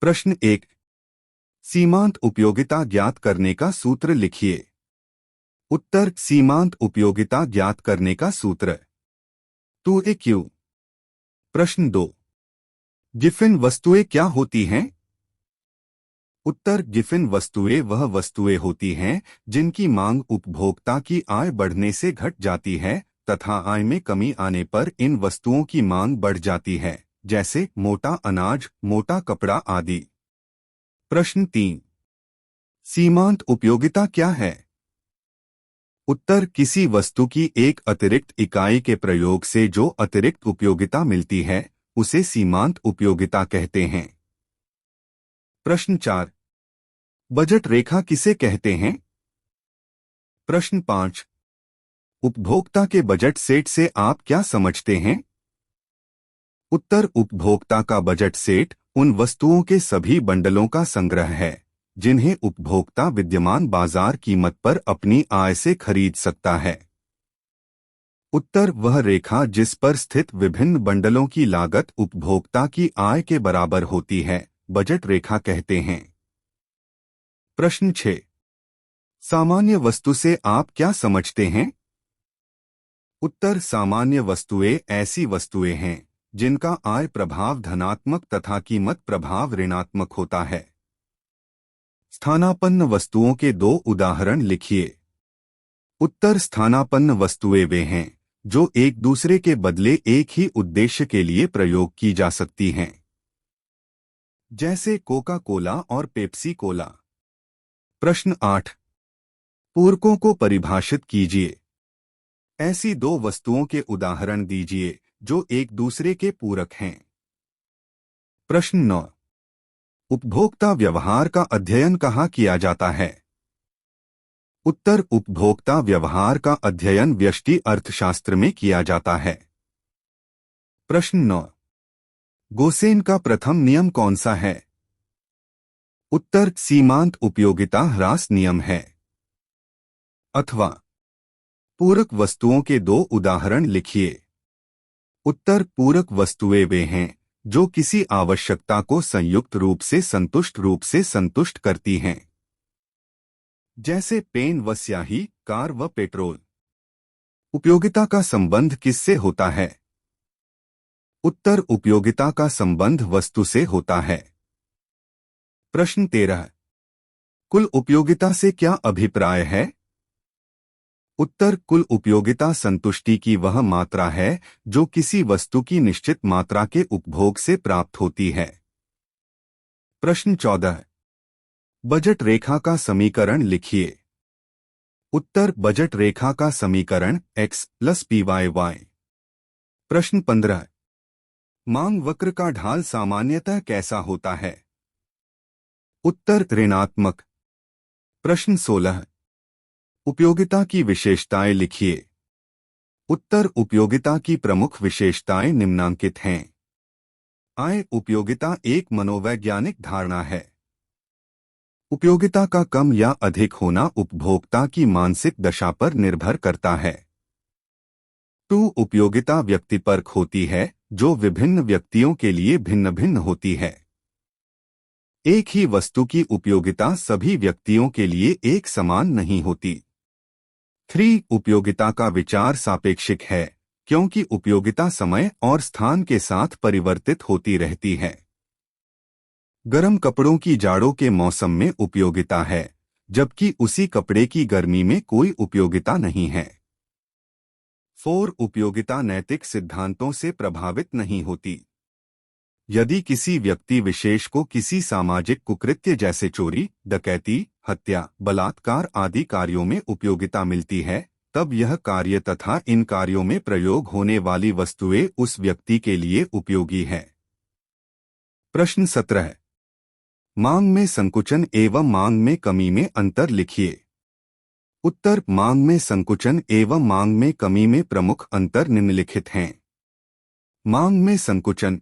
प्रश्न 1। सीमांत उपयोगिता ज्ञात करने का सूत्र लिखिए। उत्तर सीमांत उपयोगिता ज्ञात करने का सूत्र 2a/q। प्रश्न 2। गिफिन वस्तुएं क्या होती हैं? उत्तर गिफिन वस्तुएं वह वस्तुएं होती हैं जिनकी मांग उपभोक्ता की आय बढ़ने से घट जाती है तथा आय में कमी आने पर इन वस्तुओं की मांग बढ़ जाती है, जैसे मोटा अनाज, मोटा कपड़ा आदि। प्रश्न 3। सीमांत उपयोगिता क्या है? उत्तर किसी वस्तु की एक अतिरिक्त इकाई के प्रयोग से जो अतिरिक्त उपयोगिता मिलती है उसे सीमांत उपयोगिता कहते हैं। प्रश्न 4। बजट रेखा किसे कहते हैं? प्रश्न 5। उपभोक्ता के बजट सेट से आप क्या समझते हैं? उत्तर उपभोक्ता का बजट सेट उन वस्तुओं के सभी बंडलों का संग्रह है जिन्हें उपभोक्ता विद्यमान बाजार कीमत पर अपनी आय से खरीद सकता है। उत्तर वह रेखा जिस पर स्थित विभिन्न बंडलों की लागत उपभोक्ता की आय के बराबर होती है बजट रेखा कहते हैं। प्रश्न 6। सामान्य वस्तु से आप क्या समझते हैं? उत्तर सामान्य वस्तुएं ऐसी वस्तुएं हैं जिनका आय प्रभाव धनात्मक तथा कीमत प्रभाव ऋणात्मक होता है। स्थानापन्न वस्तुओं के 2 उदाहरण लिखिए। उत्तर स्थानापन्न वस्तुएं वे हैं जो एक दूसरे के बदले एक ही उद्देश्य के लिए प्रयोग की जा सकती हैं, जैसे कोका कोला और पेप्सी कोला। प्रश्न 8। पूरकों को परिभाषित कीजिए। ऐसी 2 वस्तुओं के उदाहरण दीजिए जो एक दूसरे के पूरक हैं। प्रश्न 9। उपभोक्ता व्यवहार का अध्ययन कहाँ किया जाता है? उत्तर उपभोक्ता व्यवहार का अध्ययन व्यष्टि अर्थशास्त्र में किया जाता है। प्रश्न 9। गोसेन का प्रथम नियम कौन सा है? उत्तर सीमांत उपयोगिता ह्रास नियम है। अथवा पूरक वस्तुओं के 2 उदाहरण लिखिए। उत्तर पूरक वस्तुएं वे हैं जो किसी आवश्यकता को संयुक्त रूप से संतुष्ट करती हैं, जैसे पेन व स्याही, कार व पेट्रोल। उपयोगिता का संबंध किससे होता है? उत्तर उपयोगिता का संबंध वस्तु से होता है। प्रश्न 13। कुल उपयोगिता से क्या अभिप्राय है? उत्तर कुल उपयोगिता संतुष्टि की वह मात्रा है जो किसी वस्तु की निश्चित मात्रा के उपभोग से प्राप्त होती है। प्रश्न 14। बजट रेखा का समीकरण लिखिए। उत्तर बजट रेखा का समीकरण x + py। प्रश्न 15। मांग वक्र का ढाल सामान्यतः कैसा होता है? उत्तर ऋणात्मक। प्रश्न 16। उपयोगिता की विशेषताएं लिखिए। उत्तर उपयोगिता की प्रमुख विशेषताएं निम्नांकित हैं। आय उपयोगिता एक मनोवैज्ञानिक धारणा है। उपयोगिता का कम या अधिक होना उपभोक्ता की मानसिक दशा पर निर्भर करता है। 2 उपयोगिता व्यक्तिपरक होती है जो विभिन्न व्यक्तियों के लिए भिन्न भिन्न होती है। एक ही वस्तु की उपयोगिता सभी व्यक्तियों के लिए एक समान नहीं होती। 3 उपयोगिता का विचार सापेक्षिक है क्योंकि उपयोगिता समय और स्थान के साथ परिवर्तित होती रहती है। गर्म कपड़ों की जाड़ों के मौसम में उपयोगिता है जबकि उसी कपड़े की गर्मी में कोई उपयोगिता नहीं है। 4 उपयोगिता नैतिक सिद्धांतों से प्रभावित नहीं होती। यदि किसी व्यक्ति विशेष को किसी सामाजिक कुकृत्य जैसे चोरी, डकैती, हत्या, बलात्कार आदि कार्यों में उपयोगिता मिलती है तब यह कार्य तथा इन कार्यों में प्रयोग होने वाली वस्तुएं उस व्यक्ति के लिए उपयोगी है। प्रश्न 17। मांग में संकुचन एवं मांग में कमी में अंतर लिखिए। उत्तर मांग में संकुचन एवं मांग में कमी में प्रमुख अंतर निम्नलिखित हैं। मांग में संकुचन।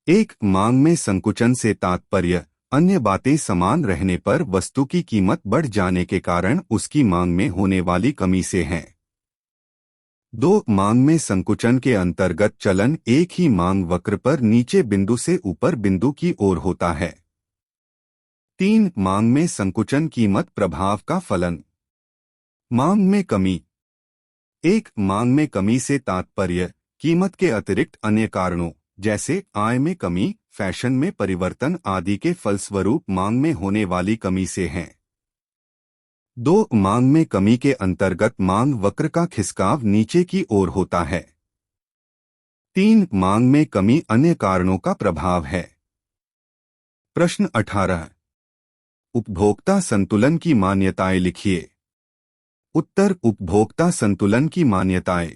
1 मांग में संकुचन से तात्पर्य अन्य बातें समान रहने पर वस्तु की कीमत बढ़ जाने के कारण उसकी मांग में होने वाली कमी से है। 2 मांग में संकुचन के अंतर्गत चलन एक ही मांग वक्र पर नीचे बिंदु से ऊपर बिंदु की ओर होता है। 3. मांग में संकुचन कीमत प्रभाव का फलन। मांग में कमी। 1. मांग में कमी से तात्पर्य कीमत के अतिरिक्त अन्य कारणों जैसे आय में कमी, फैशन में परिवर्तन आदि के फलस्वरूप मांग में होने वाली कमी से है। 2. मांग में कमी के अंतर्गत मांग वक्र का खिसकाव नीचे की ओर होता है। 3. मांग में कमी अन्य कारणों का प्रभाव है। प्रश्न 18। उपभोक्ता संतुलन की मान्यताएं लिखिए। उत्तर। उपभोक्ता संतुलन की मान्यताएं।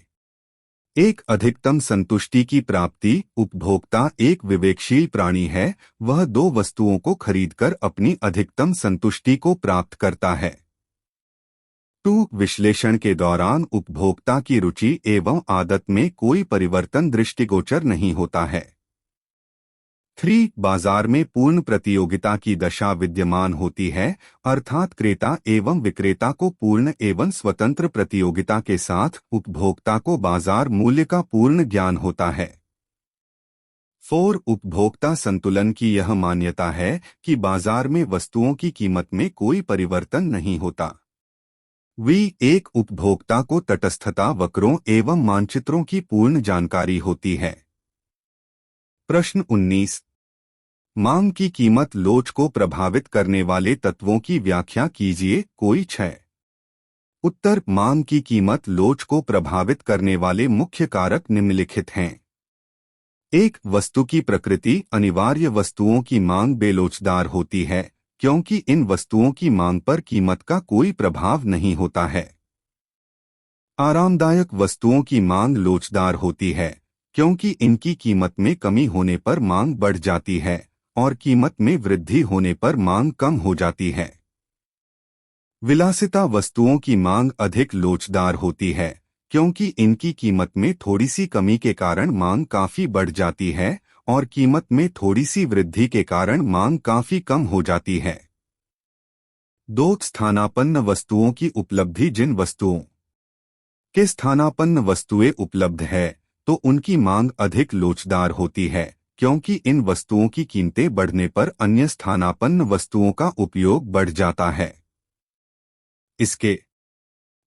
1. अधिकतम संतुष्टि की प्राप्ति। उपभोक्ता एक विवेकशील प्राणी है, वह दो वस्तुओं को खरीदकर अपनी अधिकतम संतुष्टि को प्राप्त करता है। 2. विश्लेषण के दौरान उपभोक्ता की रुचि एवं आदत में कोई परिवर्तन दृष्टिगोचर नहीं होता है। 3. बाजार में पूर्ण प्रतियोगिता की दशा विद्यमान होती है, अर्थात क्रेता एवं विक्रेता को पूर्ण एवं स्वतंत्र प्रतियोगिता के साथ उपभोक्ता को बाजार मूल्य का पूर्ण ज्ञान होता है। 4. उपभोक्ता संतुलन की यह मान्यता है कि बाजार में वस्तुओं की कीमत में कोई परिवर्तन नहीं होता। एक उपभोक्ता को तटस्थता वक्रों एवं मानचित्रों की पूर्ण जानकारी होती है। प्रश्न 19। मांग की कीमत लोच को प्रभावित करने वाले तत्वों की व्याख्या कीजिए। कोई 6। उत्तर। मांग की कीमत लोच को प्रभावित करने वाले मुख्य कारक निम्नलिखित हैं। 1. वस्तु की प्रकृति। अनिवार्य वस्तुओं की मांग बेलोचदार होती है, क्योंकि इन वस्तुओं की मांग पर कीमत का कोई प्रभाव नहीं होता है। आरामदायक वस्तुओं की मांग लोचदार होती है, क्योंकि इनकी कीमत में कमी होने पर मांग बढ़ जाती है और कीमत में वृद्धि होने पर मांग कम हो जाती है। विलासिता वस्तुओं की मांग अधिक लोचदार होती है, क्योंकि इनकी कीमत में थोड़ी सी कमी के कारण मांग काफी बढ़ जाती है और कीमत में थोड़ी सी वृद्धि के कारण मांग काफी कम हो जाती है। 2. स्थानापन्न वस्तुओं की उपलब्धि। जिन वस्तुओं के स्थानापन्न वस्तुएं उपलब्ध है तो उनकी मांग अधिक लोचदार होती है, क्योंकि इन वस्तुओं की कीमतें बढ़ने पर अन्य स्थानापन्न वस्तुओं का उपयोग बढ़ जाता है। इसके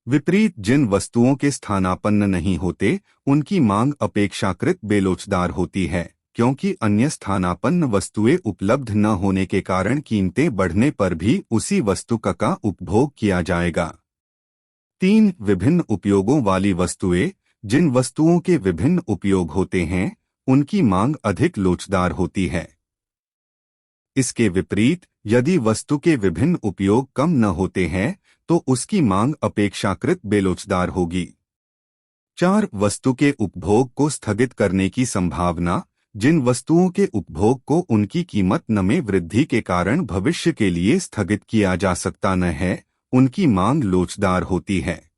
विपरीत जिन वस्तुओं के स्थानापन्न नहीं होते उनकी मांग अपेक्षाकृत बेलोचदार होती है, क्योंकि अन्य स्थानापन्न वस्तुएं उपलब्ध न होने के कारण कीमतें बढ़ने पर भी उसी वस्तु का उपभोग किया जाएगा। 3. विभिन्न उपयोगों वाली वस्तुएं। जिन वस्तुओं के विभिन्न उपयोग होते हैं उनकी मांग अधिक लोचदार होती है। इसके विपरीत यदि वस्तु के विभिन्न उपयोग कम न होते हैं तो उसकी मांग अपेक्षाकृत बेलोचदार होगी। 4. वस्तु के उपभोग को स्थगित करने की संभावना। जिन वस्तुओं के उपभोग को उनकी कीमत न में वृद्धि के कारण भविष्य के लिए स्थगित किया जा सकता न है, उनकी मांग लोचदार होती है।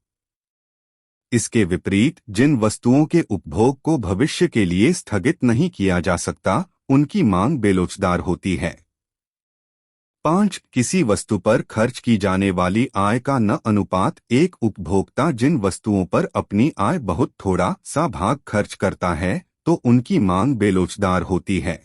इसके विपरीत जिन वस्तुओं के उपभोग को भविष्य के लिए स्थगित नहीं किया जा सकता, उनकी मांग बेलोचदार होती है। 5. किसी वस्तु पर खर्च की जाने वाली आय का न अनुपात। एक उपभोक्ता जिन वस्तुओं पर अपनी आय बहुत थोड़ा सा भाग खर्च करता है तो उनकी मांग बेलोचदार होती है।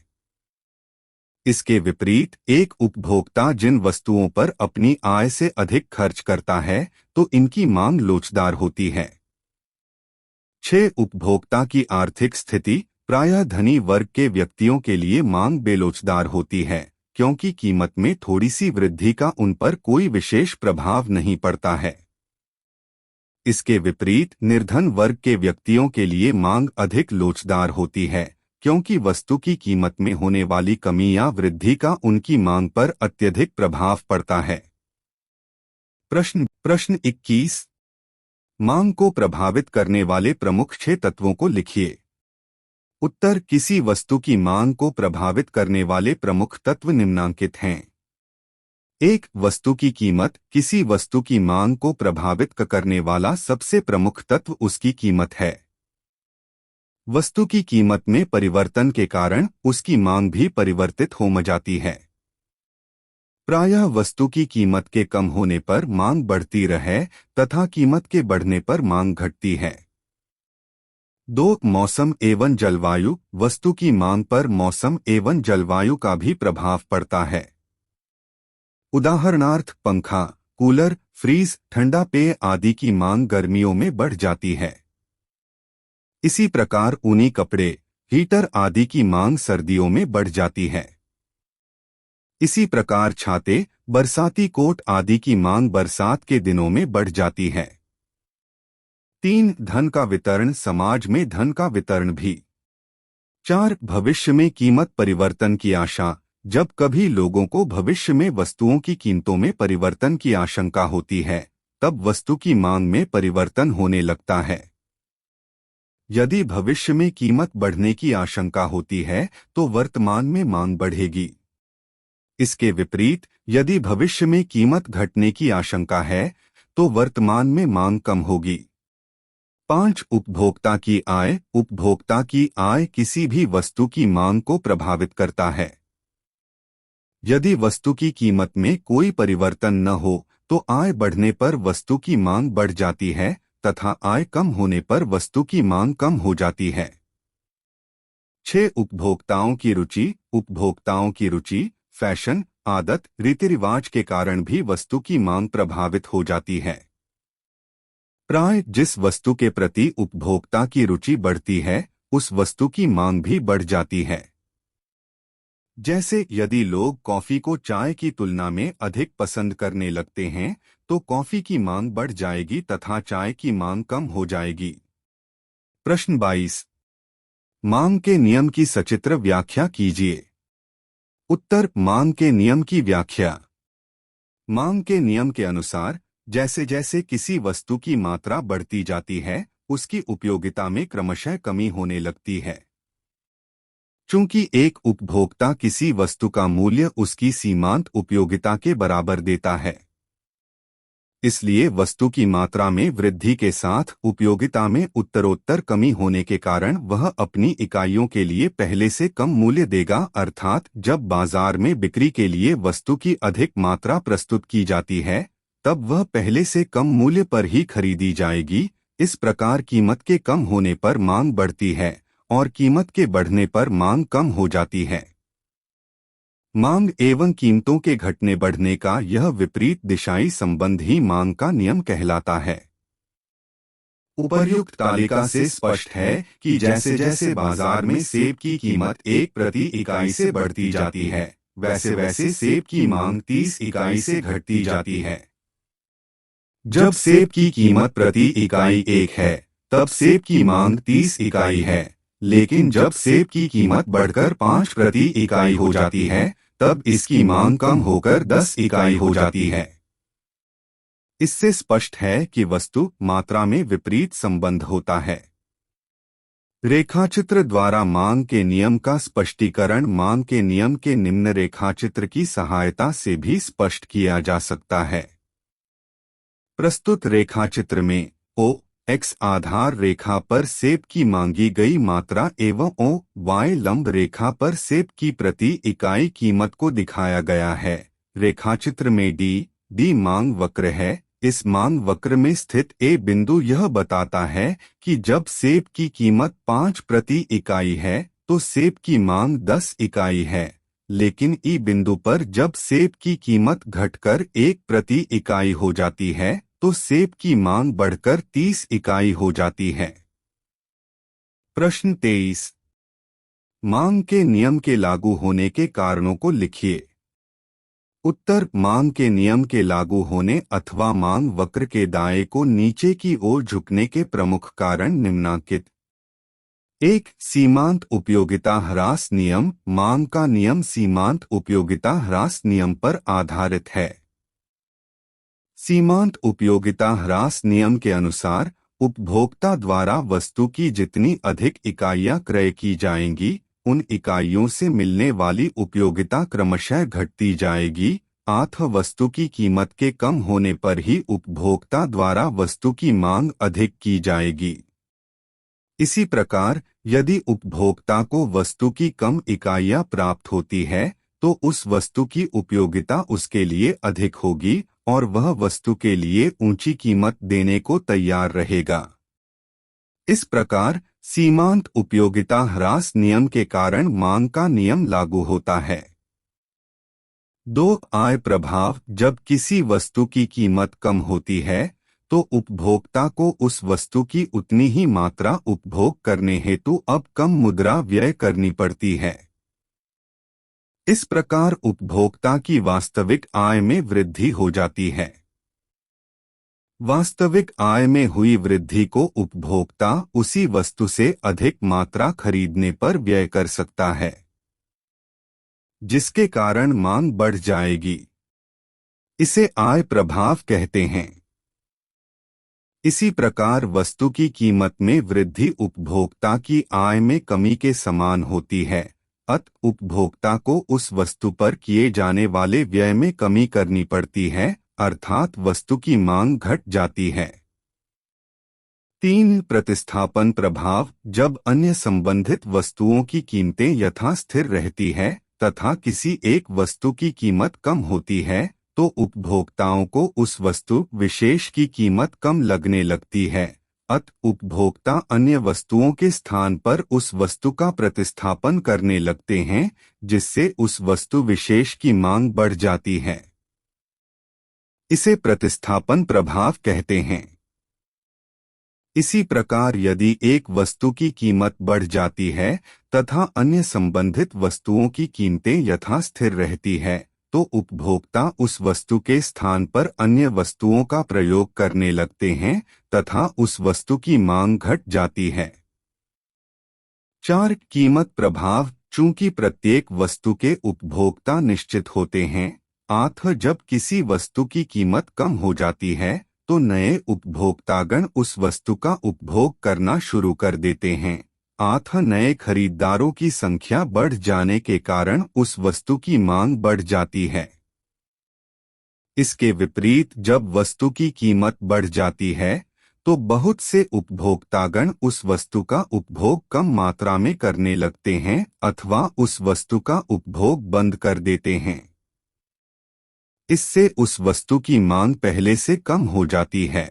इसके विपरीत एक उपभोक्ता जिन वस्तुओं पर अपनी आय से अधिक खर्च करता है तो इनकी मांग लोचदार होती है। 6. उपभोक्ता की आर्थिक स्थिति। प्रायः धनी वर्ग के व्यक्तियों के लिए मांग बेलोचदार होती है, क्योंकि कीमत में थोड़ी सी वृद्धि का उन पर कोई विशेष प्रभाव नहीं पड़ता है। इसके विपरीत निर्धन वर्ग के व्यक्तियों के लिए मांग अधिक लोचदार होती है, क्योंकि वस्तु की कीमत में होने वाली कमी या वृद्धि का उनकी मांग पर अत्यधिक प्रभाव पड़ता है। प्रश्न 21। मांग को प्रभावित करने वाले प्रमुख 6 तत्वों को लिखिए। उत्तर। किसी वस्तु की मांग को प्रभावित करने वाले प्रमुख तत्व निम्नांकित हैं। 1. वस्तु की कीमत। किसी वस्तु की मांग को प्रभावित करने वाला सबसे प्रमुख तत्व उसकी कीमत है। वस्तु की कीमत में परिवर्तन के कारण उसकी मांग भी परिवर्तित हो जाती है। प्रायः वस्तु की कीमत के कम होने पर मांग बढ़ती रहे तथा कीमत के बढ़ने पर मांग घटती है। 2. मौसम एवं जलवायु। वस्तु की मांग पर मौसम एवं जलवायु का भी प्रभाव पड़ता है। उदाहरणार्थ पंखा, कूलर, फ्रीज, ठंडा पेय आदि की मांग गर्मियों में बढ़ जाती है। इसी प्रकार ऊनी कपड़े, हीटर आदि की मांग सर्दियों में बढ़ जाती है। इसी प्रकार छाते, बरसाती कोट आदि की मांग बरसात के दिनों में बढ़ जाती है। 3. धन का वितरण, समाज में धन का वितरण भी। 4. भविष्य में कीमत परिवर्तन की आशा, जब कभी लोगों को भविष्य में वस्तुओं की कीमतों में परिवर्तन की आशंका होती है, तब वस्तु की मांग में परिवर्तन होने लगता है। यदि भविष्य में कीमत बढ़ने की आशंका होती है तो वर्तमान में मांग बढ़ेगी। इसके विपरीत यदि भविष्य में कीमत घटने की आशंका है तो वर्तमान में मांग कम होगी। 5. उपभोक्ता की आय, उपभोक्ता की आय किसी भी वस्तु की मांग को प्रभावित करता है। यदि वस्तु की कीमत में कोई परिवर्तन न हो तो आय बढ़ने पर वस्तु की मांग बढ़ जाती है तथा आय कम होने पर वस्तु की मांग कम हो जाती है। 6. उपभोक्ताओं की रुचि, उपभोक्ताओं की रुचि, फैशन, आदत, रीति रिवाज के कारण भी वस्तु की मांग प्रभावित हो जाती है। प्राय जिस वस्तु के प्रति उपभोक्ता की रुचि बढ़ती है उस वस्तु की मांग भी बढ़ जाती है। जैसे यदि लोग कॉफी को चाय की तुलना में अधिक पसंद करने लगते हैं तो कॉफी की मांग बढ़ जाएगी तथा चाय की मांग कम हो जाएगी। प्रश्न 22। मांग के नियम की सचित्र व्याख्या कीजिए। उत्तर, मांग के नियम की व्याख्या। मांग के नियम के अनुसार जैसे जैसे किसी वस्तु की मात्रा बढ़ती जाती है उसकी उपयोगिता में क्रमशः कमी होने लगती है। चूंकि एक उपभोक्ता किसी वस्तु का मूल्य उसकी सीमांत उपयोगिता के बराबर देता है, इसलिए वस्तु की मात्रा में वृद्धि के साथ उपयोगिता में उत्तरोत्तर कमी होने के कारण वह अपनी इकाइयों के लिए पहले से कम मूल्य देगा, अर्थात जब बाजार में बिक्री के लिए वस्तु की अधिक मात्रा प्रस्तुत की जाती है तब वह पहले से कम मूल्य पर ही खरीदी जाएगी। इस प्रकार कीमत के कम होने पर मांग बढ़ती है और कीमत के बढ़ने पर मांग कम हो जाती है। मांग एवं कीमतों के घटने बढ़ने का यह विपरीत दिशाई संबंध ही मांग का नियम कहलाता है। उपर्युक्त तालिका से स्पष्ट है कि जैसे जैसे बाजार में सेब की कीमत 1 प्रति इकाई से बढ़ती जाती है वैसे वैसे सेब की मांग 30 इकाई से घटती जाती है। जब सेब की कीमत प्रति इकाई 1 है तब सेब की मांग 30 इकाई है, लेकिन जब सेब की कीमत बढ़कर 5 प्रति इकाई हो जाती है तब इसकी मांग कम होकर 10 इकाई हो जाती है। इससे स्पष्ट है कि वस्तु मात्रा में विपरीत संबंध होता है। रेखाचित्र द्वारा मांग के नियम का स्पष्टीकरण मांग के नियम के निम्न रेखाचित्र की सहायता से भी स्पष्ट किया जा सकता है। प्रस्तुत रेखाचित्र में ओ एक्स आधार रेखा पर सेब की मांगी गई मात्रा एवं ओ वाई लंब रेखा पर सेब की प्रति इकाई कीमत को दिखाया गया है। रेखाचित्र में डी मांग वक्र है। इस मांग वक्र में स्थित ए बिंदु यह बताता है कि जब सेब की कीमत 5 प्रति इकाई है तो सेब की मांग 10 इकाई है, लेकिन ई बिंदु पर जब सेब की कीमत घटकर 1 प्रति इकाई हो जाती है तो सेब की मांग बढ़कर 30 इकाई हो जाती है। प्रश्न 23। मांग के नियम के लागू होने के कारणों को लिखिए। उत्तर, मांग के नियम के लागू होने अथवा मांग वक्र के दाएं को नीचे की ओर झुकने के प्रमुख कारण निम्नलिखित। 1. सीमांत उपयोगिता ह्रास नियम। मांग का नियम सीमांत उपयोगिता ह्रास नियम पर आधारित है। सीमांत उपयोगिता ह्रास नियम के अनुसार उपभोक्ता द्वारा वस्तु की जितनी अधिक इकाइयां क्रय की जाएंगी उन इकाइयों से मिलने वाली उपयोगिता क्रमशः घटती जाएगी, अतः वस्तु की कीमत के कम होने पर ही उपभोक्ता द्वारा वस्तु की मांग अधिक की जाएगी। इसी प्रकार यदि उपभोक्ता को वस्तु की कम इकाइयां प्राप्त होती है तो उस वस्तु की उपयोगिता उसके लिए अधिक होगी और वह वस्तु के लिए ऊंची कीमत देने को तैयार रहेगा। इस प्रकार सीमांत उपयोगिता ह्रास नियम के कारण मांग का नियम लागू होता है। दो, आय प्रभाव। जब किसी वस्तु की कीमत कम होती है तो उपभोक्ता को उस वस्तु की उतनी ही मात्रा उपभोग करने हेतु अब कम मुद्रा व्यय करनी पड़ती है। इस प्रकार उपभोक्ता की वास्तविक आय में वृद्धि हो जाती है। वास्तविक आय में हुई वृद्धि को उपभोक्ता उसी वस्तु से अधिक मात्रा खरीदने पर व्यय कर सकता है, जिसके कारण मांग बढ़ जाएगी। इसे आय प्रभाव कहते हैं। इसी प्रकार वस्तु की कीमत में वृद्धि उपभोक्ता की आय में कमी के समान होती है, अतः उपभोक्ता को उस वस्तु पर किए जाने वाले व्यय में कमी करनी पड़ती है, अर्थात वस्तु की मांग घट जाती है। 3, प्रतिस्थापन प्रभाव। जब अन्य संबंधित वस्तुओं की कीमतें यथास्थिर रहती है तथा किसी एक वस्तु की कीमत कम होती है तो उपभोक्ताओं को उस वस्तु विशेष की कीमत कम लगने लगती है, अतः उपभोक्ता अन्य वस्तुओं के स्थान पर उस वस्तु का प्रतिस्थापन करने लगते हैं, जिससे उस वस्तु विशेष की मांग बढ़ जाती है। इसे प्रतिस्थापन प्रभाव कहते हैं। इसी प्रकार यदि एक वस्तु की कीमत बढ़ जाती है तथा अन्य संबंधित वस्तुओं की कीमतें यथास्थिर रहती है तो उपभोक्ता उस वस्तु के स्थान पर अन्य वस्तुओं का प्रयोग करने लगते हैं तथा उस वस्तु की मांग घट जाती है। 4, कीमत प्रभाव। चूंकि प्रत्येक वस्तु के उपभोक्ता निश्चित होते हैं, अतः जब किसी वस्तु की कीमत कम हो जाती है तो नए उपभोक्तागण उस वस्तु का उपभोग करना शुरू कर देते हैं, अतः नए खरीदारों की संख्या बढ़ जाने के कारण उस वस्तु की मांग बढ़ जाती है। इसके विपरीत जब वस्तु की कीमत बढ़ जाती है तो बहुत से उपभोक्तागण उस वस्तु का उपभोग कम मात्रा में करने लगते हैं अथवा उस वस्तु का उपभोग बंद कर देते हैं। इससे उस वस्तु की मांग पहले से कम हो जाती है।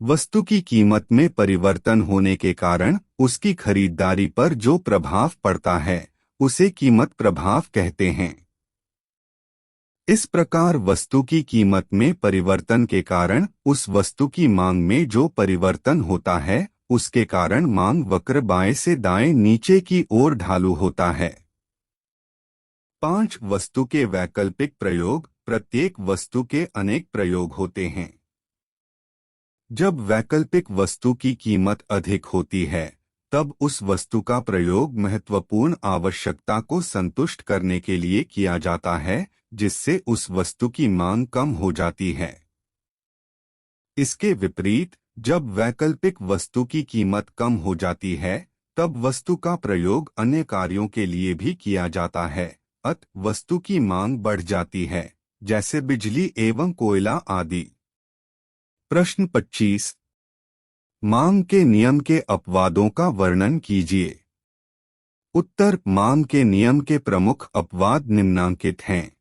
वस्तु की कीमत में परिवर्तन होने के कारण उसकी खरीदारी पर जो प्रभाव पड़ता है उसे कीमत प्रभाव कहते हैं। इस प्रकार वस्तु की कीमत में परिवर्तन के कारण उस वस्तु की मांग में जो परिवर्तन होता है उसके कारण मांग वक्र बाएं से दाएं नीचे की ओर ढालू होता है। 5, वस्तु के वैकल्पिक प्रयोग। प्रत्येक वस्तु के अनेक प्रयोग होते हैं। जब वैकल्पिक वस्तु की कीमत अधिक होती है तब उस वस्तु का प्रयोग महत्वपूर्ण आवश्यकता को संतुष्ट करने के लिए किया जाता है, जिससे उस वस्तु की मांग कम हो जाती है। इसके विपरीत जब वैकल्पिक वस्तु की कीमत कम हो जाती है तब वस्तु का प्रयोग अन्य कार्यों के लिए भी किया जाता है, अतः वस्तु की मांग बढ़ जाती है, जैसे बिजली एवं कोयला आदि। प्रश्न 25, मांग के नियम के अपवादों का वर्णन कीजिए। उत्तर, मांग के नियम के प्रमुख अपवाद निम्नांकित हैं।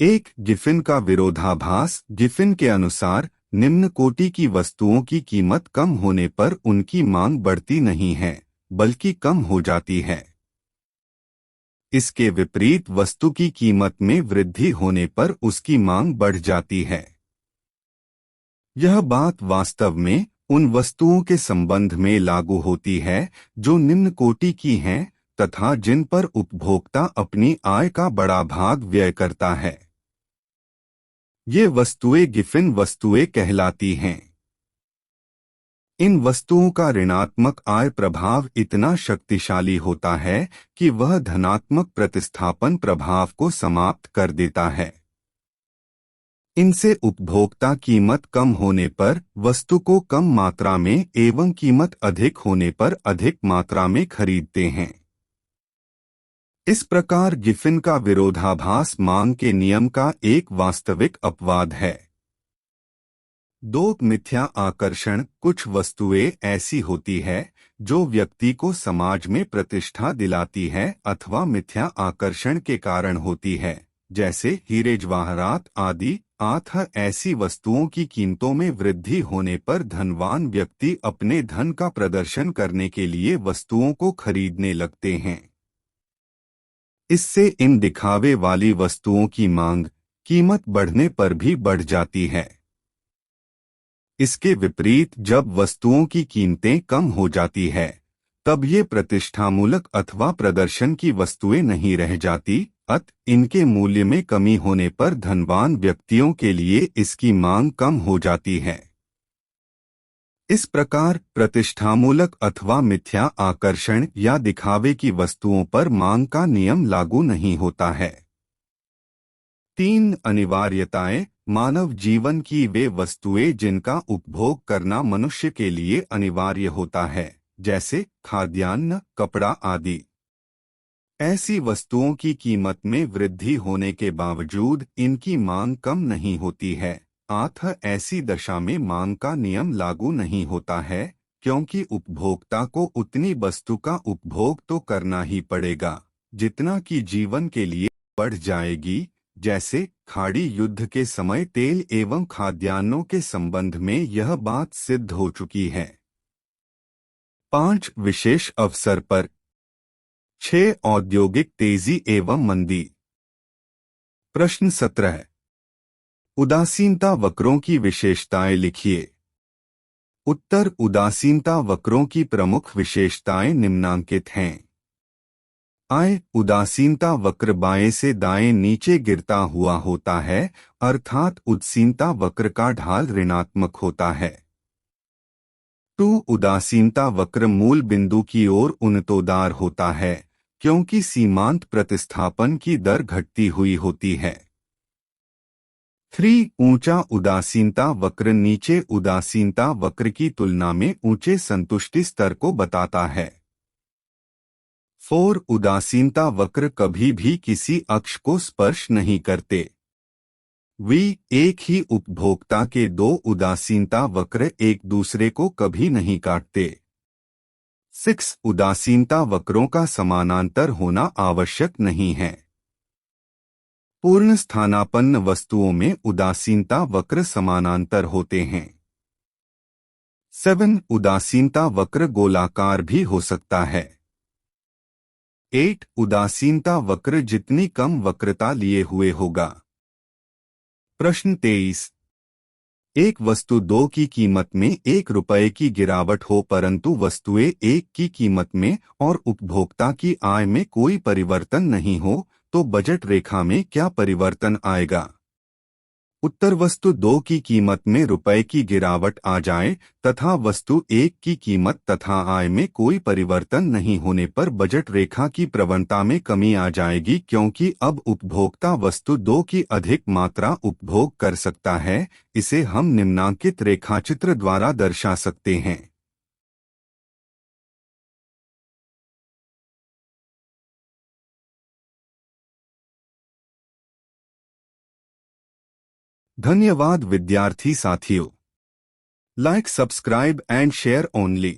1, गिफिन का विरोधाभास। गिफिन के अनुसार निम्न कोटि की वस्तुओं की कीमत कम होने पर उनकी मांग बढ़ती नहीं है बल्कि कम हो जाती है। इसके विपरीत वस्तु की कीमत में वृद्धि होने पर उसकी मांग बढ़ जाती है। यह बात वास्तव में उन वस्तुओं के संबंध में लागू होती है जो निम्न कोटि की हैं तथा जिन पर उपभोक्ता अपनी आय का बड़ा भाग व्यय करता है। ये वस्तुएं गिफिन वस्तुएं कहलाती हैं। इन वस्तुओं का ऋणात्मक आय प्रभाव इतना शक्तिशाली होता है कि वह धनात्मक प्रतिस्थापन प्रभाव को समाप्त कर देता है। इनसे उपभोक्ता कीमत कम होने पर वस्तु को कम मात्रा में एवं कीमत अधिक होने पर अधिक मात्रा में खरीदते हैं। इस प्रकार गिफिन का विरोधाभास मांग के नियम का एक वास्तविक अपवाद है। 2, मिथ्या आकर्षण। कुछ वस्तुएं ऐसी होती है जो व्यक्ति को समाज में प्रतिष्ठा दिलाती है अथवा मिथ्या आकर्षण के कारण होती है, जैसे हीरे जवाहरात आदि। अतः ऐसी वस्तुओं की कीमतों में वृद्धि होने पर धनवान व्यक्ति अपने धन का प्रदर्शन करने के लिए वस्तुओं को खरीदने लगते हैं। इससे इन दिखावे वाली वस्तुओं की मांग कीमत बढ़ने पर भी बढ़ जाती है। इसके विपरीत जब वस्तुओं की कीमतें कम हो जाती है, तब ये प्रतिष्ठामूलक अथवा प्रदर्शन की वस्तुएं नहीं रह जाती, इनके मूल्य में कमी होने पर धनवान व्यक्तियों के लिए इसकी मांग कम हो जाती है। इस प्रकार प्रतिष्ठामूलक अथवा मिथ्या आकर्षण या दिखावे की वस्तुओं पर मांग का नियम लागू नहीं होता है। 3 अनिवार्यताएं। मानव जीवन की वे वस्तुएं जिनका उपभोग करना मनुष्य के लिए अनिवार्य होता है, जैसे खाद्यान्न, कपड़ा आदि। ऐसी वस्तुओं की कीमत में वृद्धि होने के बावजूद इनकी मांग कम नहीं होती है। ऐसी दशा में मांग का नियम लागू नहीं होता है, क्योंकि उपभोक्ता को उतनी वस्तु का उपभोग तो करना ही पड़ेगा जितना कि जीवन के लिए बढ़ जाएगी। जैसे खाड़ी युद्ध के समय तेल एवं खाद्यान्नों के संबंध में यह बात सिद्ध हो चुकी है। 5 विशेष अवसर पर। 6 औद्योगिक तेजी एवं मंदी। प्रश्न 17। उदासीनता वक्रों की विशेषताएं लिखिए। उत्तर। उदासीनता वक्रों की प्रमुख विशेषताएं निम्नांकित हैं। उदासीनता वक्र बाएं से दाएं नीचे गिरता हुआ होता है, अर्थात उदासीनता वक्र का ढाल ऋणात्मक होता है। 2 उदासीनता वक्र मूल बिंदु की ओर उन्नतोदार होता है, क्योंकि सीमांत प्रतिस्थापन की दर घटती हुई होती है। 3 ऊंचा उदासीनता वक्र नीचे उदासीनता वक्र की तुलना में ऊंचे संतुष्टि स्तर को बताता है। 4 उदासीनता वक्र कभी भी किसी अक्ष को स्पर्श नहीं करते। एक ही उपभोक्ता के 2 उदासीनता वक्र एक दूसरे को कभी नहीं काटते। 6 उदासीनता वक्रों का समानांतर होना आवश्यक नहीं है। पूर्ण स्थानापन्न वस्तुओं में उदासीनता वक्र समानांतर होते हैं। 7 उदासीनता वक्र गोलाकार भी हो सकता है। 8 उदासीनता वक्र जितनी कम वक्रता लिए हुए होगा। प्रश्न 23। एक वस्तु 2 की कीमत में 1 रुपये की गिरावट हो परंतु वस्तुएं 1 की कीमत में और उपभोक्ता की आय में कोई परिवर्तन नहीं हो, तो बजट रेखा में क्या परिवर्तन आएगा? उत्तर। वस्तु 2 की कीमत में रुपये की गिरावट आ जाए तथा वस्तु 1 की कीमत तथा आय में कोई परिवर्तन नहीं होने पर बजट रेखा की प्रवणता में कमी आ जाएगी, क्योंकि अब उपभोक्ता वस्तु 2 की अधिक मात्रा उपभोग कर सकता है। इसे हम निम्नांकित रेखाचित्र द्वारा दर्शा सकते हैं। धन्यवाद विद्यार्थी साथियों। Like, subscribe and share only.